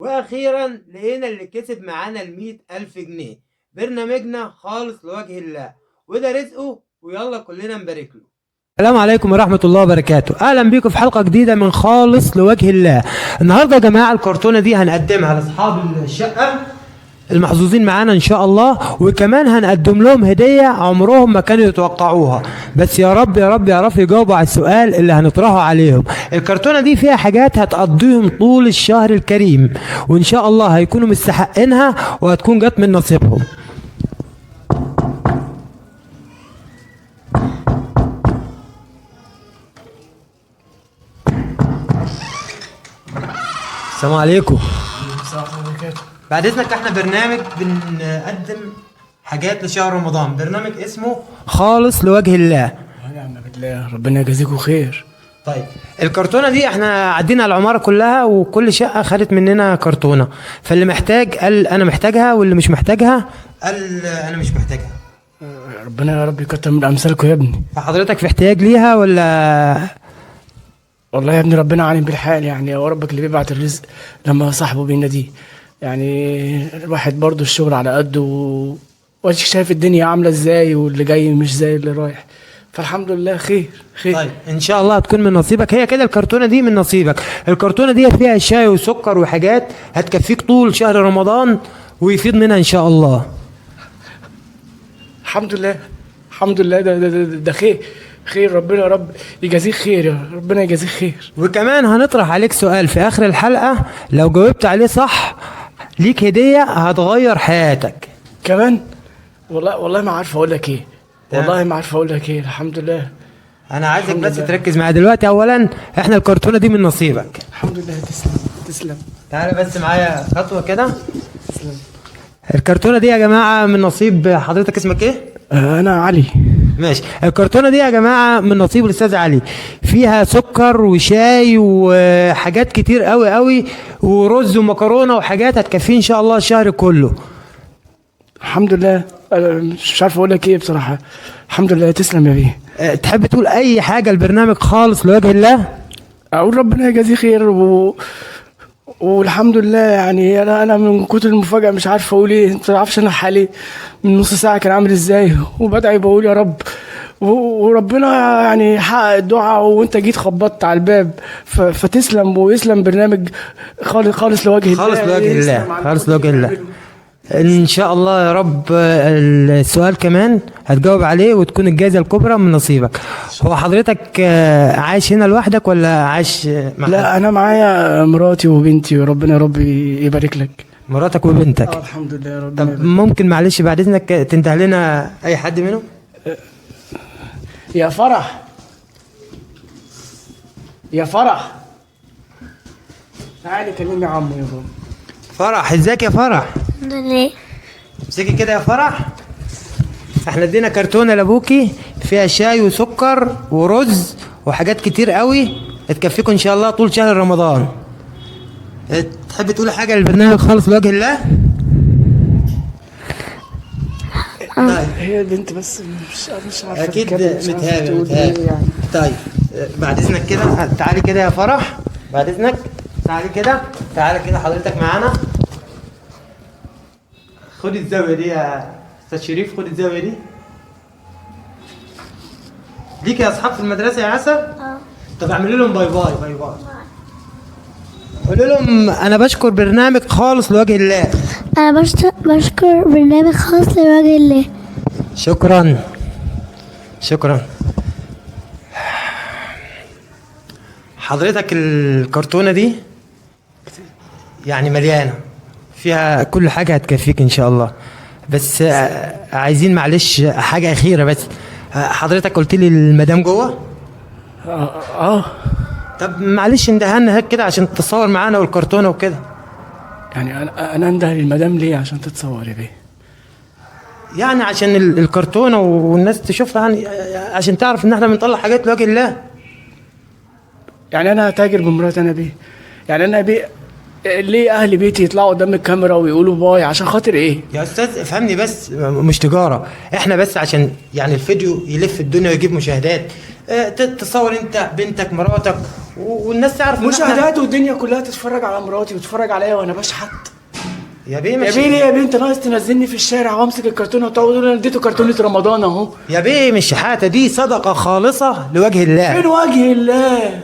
واخيرا لقينا اللي كسب معانا ال100,000 جنيه. برنامجنا خالص لوجه الله، وده رزقه، ويلا كلنا نبارك له. السلام عليكم ورحمة الله وبركاته. أهلا بيكم في حلقة جديدة من خالص لوجه الله. النهاردة يا جماعة الكرتونة دي هنقدمها لأصحاب الشقة المحظوظين معانا إن شاء الله، وكمان هنقدم لهم هدية عمرهم ما كانوا يتوقعوها، بس يا رب يا رب يعرفوا يجاوبوا على السؤال اللي هنطرحه عليهم. الكرتونة دي فيها حاجات هتقضيهم طول الشهر الكريم، وإن شاء الله هيكونوا مستحقينها وهتكون جت من نصيبهم. السلام عليكم. بعد اذنك احنا برنامج بنقدم حاجات لشهر رمضان، برنامج اسمه خالص لوجه الله. ونعم بالله، ربنا يجازيكم خير. طيب الكرتونه دي احنا عدينا على العماره كلها وكل شقه خدت مننا كرتونه، فاللي محتاج قال انا محتاجها، واللي مش محتاجها قال انا مش محتاجها. ربنا يا رب يكتر من امثالكم يا ابني. فحضرتك في احتياج ليها ولا؟ والله يا ابني ربنا عالم بالحال، يعني هو ربك اللي بيبعت الرزق لما صاحبه بيناديه. يعني الواحد برضو الشغل على قده واديك شايف الدنيا عامله ازاي، واللي جاي مش زي اللي رايح، فالحمد لله خير. طيب ان شاء الله هتكون من نصيبك، هي كده الكرتونه دي من نصيبك. الكرتونه دي فيها شاي وسكر وحاجات هتكفيك طول شهر رمضان ويفيض منها ان شاء الله. الحمد لله الحمد لله، ده خير ربنا يا رب يجازيك خير، يا ربنا يجازيك خير. وكمان هنطرح عليك سؤال في اخر الحلقه، لو جاوبت عليه صح ليك هديه هتغير حياتك كمان. والله ما عارف اقول لك ايه، والله ما عارف اقول لك ايه. الحمد لله. انا عايزك بس تركز معايا دلوقتي. اولا احنا الكرتونه دي من نصيبك. الحمد لله. تسلم. تعالى بس معايا خطوه كده. تسلم. الكرتونه دي يا جماعه من نصيب حضرتك. اسمك ايه؟ انا علي. ماشي. الكرتونه دي يا جماعه من نصيب الاستاذ علي، فيها سكر وشاي وحاجات كتير قوي قوي، ورز ومكرونه وحاجات هتكفيه ان شاء الله الشهر كله. الحمد لله. أنا مش عارف اقول لك ايه بصراحه. الحمد لله. تسلم يا بيه. تحب تقول اي حاجه البرنامج خالص لوجه الله؟ اقول ربنا يجازيه خير والحمد لله. يعني انا من كتر المفاجاه مش عارف اقول ايه. انت تعرفش انا حالي من نص ساعه كان عامل ازاي، وبدعي بقول يا رب، وربنا يعني حقق الدعاء، وانت جيت خبطت على الباب. فتسلم ويسلم برنامج خالص لوجه الله. خالص لوجه الله. خالص لوجه الله ان شاء الله يا رب. السؤال كمان هتجاوب عليه وتكون الجائزه الكبرى من نصيبك. هو حضرتك عايش هنا لوحدك ولا عايش مع حد؟ لا انا معايا مراتي وبنتي، وربنا يا رب يبارك لك. مراتك وبنتك؟ الحمد لله يا رب. طب ممكن معلش بعد اذنك تنده لنا اي حد منهم؟ يا فرح، يا فرح تعالي كلمي عمو يا بابا. فرح، ازيك يا فرح؟ الحمد لله. امسكي كده يا فرح. احنا ادينا كرتونه لابوكي فيها شاي وسكر ورز وحاجات كتير قوي تكفيكم ان شاء الله طول شهر رمضان. تحب تقولي حاجه للبرنامج خالص لوجه الله؟ طيب هي البنت بس مش عارفه اكيد متهابه يعني. طيب بعد اذنك كده تعالي كده يا فرح، بعد اذنك تعالي كده. تعالي كده حضرتك معانا. خدي الزاويه دي يا استاذ شريف، خدي الزاويه دي. ليك يا اصحاب في المدرسه يا عسل؟ طب اعملي لهم باي باي. باي باي. قولي لهم انا بشكر برنامج خالص لوجه الله. انا بشكر برنامج خاص لوجه الله. شكرا. حضرتك الكرتونه دي يعني مليانه، فيها كل حاجه هتكفيك ان شاء الله، بس عايزين معلش حاجه اخيره بس. حضرتك قلت لي المدام جوه؟ طب معلش اندهلنا هيك كده عشان تتصور معانا والكرتونه وكده. يعني انا انده للمدام ليه؟ عشان تتصور يا بيه؟ يعني عشان الكرتونه والناس تشوفها، يعني عشان تعرف ان احنا بنطلع حاجات لوجه الله. يعني انا هتاجر بمراتي انا بيه؟ يعني انا بيه ليه اهل بيتي يطلعوا قدام الكاميرا ويقولوا باي؟ عشان خاطر ايه يا استاذ؟ افهمني بس، مش تجاره، احنا بس عشان يعني الفيديو يلف الدنيا ويجيب مشاهدات. تتصور انت بنتك مراتك والناس تعرف إن إحنا- مشاهدات والدنيا كلها تتفرج على مراتي وتتفرج عليا وانا بشحت. يا بيه يا مش بيه ليه يا بيه؟ انت ناقص تنزلني في الشارع وامسك الكرتونه وتقعد تقول انا اديته كرتونه رمضان اهو. يا بيه مش شحاتة، دي صدقة خالصة لوجه الله. فين وجه الله؟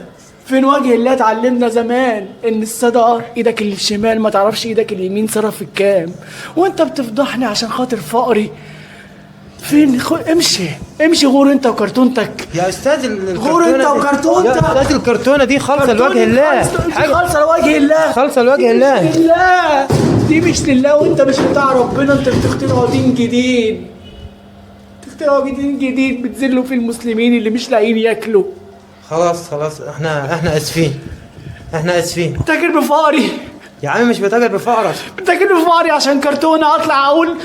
فين وجه الله؟ اتعلمنا زمان ان الصدقه ايدك اللي الشمال ما تعرفش ايدك اليمين صرف الكام، وانت بتفضحني عشان خاطر فقري. فين امشي امشي، غور انت وكرتونتك. يا استاذ غور انت دي- وكرتونتك. يا استاذ الكرتونة دي خالصة لوجه الله. خالصه لوجه الله. خالصة لوجه الله. لله، دي مش لله، وانت مش بتاع ربنا. انت بتخترعوا دين جديد، بتخترعوا دين جديد بتذلوا في المسلمين اللي مش لاقيين ياكلوا. خلاص احنا اسفين. احنا اسفين بتاكل بفقري، يا عم، مش بتاجر بفقرك. بتاكل بفقري عشان كرتونه اطلع اقول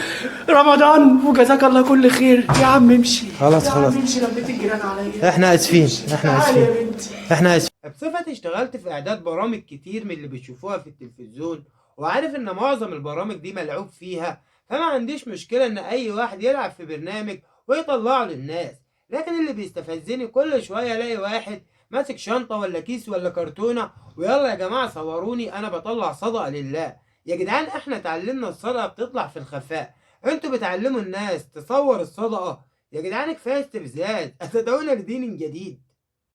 رمضان وجزاك الله كل خير. يا عم امشي، خلاص. يا عم امشي، لميت الجيران عليا. احنا اسفين. تعالي يا بنتي. احنا اسفين. بصفتي اشتغلت في اعداد برامج كتير من اللي بتشوفوها في التلفزيون، وعارف ان معظم البرامج دي ملعوب فيها، فما عنديش مشكلة ان اي واحد يلعب في برنامج ويطلعه للناس. لكن اللي بيستفزني كل شوية الاقي واحد ماسك شنطة ولا كيس ولا كرتونة، ويلا يا جماعة صوروني انا بطلع صدقة لله. يا جدعان احنا اتعلمنا الصدقة بتطلع في الخفاء، انتوا بتعلموا الناس تصور الصدقة. يا جدعان كفاية استفزاز، اتدعونا لدين جديد.